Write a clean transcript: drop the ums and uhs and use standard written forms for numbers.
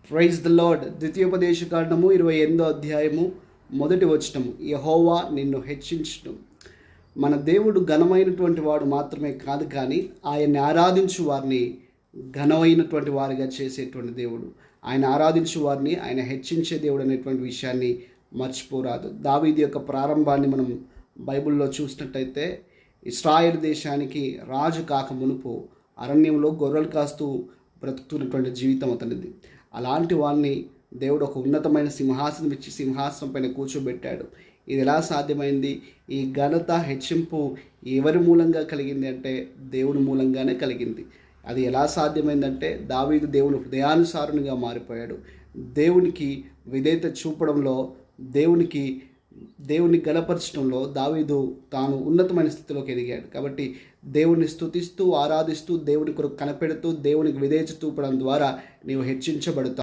Praise the lord. ద్వితీయోపదేశకాండము 28వ అధ్యాయము 1వ వచనము. యెహోవా నిన్ను హెచ్చించును. మన దేవుడు ఘనమైనటువంటి వాడు మాత్రమే కాదు, కానీ ఆయన్ని ఆరాధించు వారిని ఘనమైనటువంటి వారిగా చేసేటువంటి దేవుడు. ఆయన ఆరాధించు వారిని ఆయన హెచ్చించే దేవుడు అనేటువంటి విషయాన్ని మర్చిపోరాదు. దావీదు యొక్క ప్రారంభాన్ని మనం బైబిల్లో చూసినట్టయితే, ఇశ్రాయేలు దేశానికి రాజు కాక మునుపు అరణ్యంలో గొర్రెలు కాస్తూ బ్రతుకుతున్నటువంటి జీవితం అతనిది. అలాంటి వాడిని దేవుడు ఒక ఉన్నతమైన సింహాసనం ఇచ్చి సింహాసనం పైన కూర్చోబెట్టాడు. ఇది ఎలా సాధ్యమైంది? ఈ ఘనత, హెచ్చింపు ఎవరి మూలంగా కలిగింది అంటే దేవుని మూలంగానే కలిగింది. అది ఎలా సాధ్యమైందంటే, దావీదు దేవుని హృదయానుసారునిగా మారిపోయాడు. దేవునికి విధేయత చూపడంలో, దేవుని గణపరచడంలో దావీదు తాను ఉన్నతమైన స్థితిలోకి ఎదిగాడు. కాబట్టి దేవుని స్తుతిస్తూ, ఆరాధిస్తూ, దేవుని కొరకు కనపెడుతూ, దేవునికి విధేయత చూపడం ద్వారా నీవు హెచ్చించబడతావు.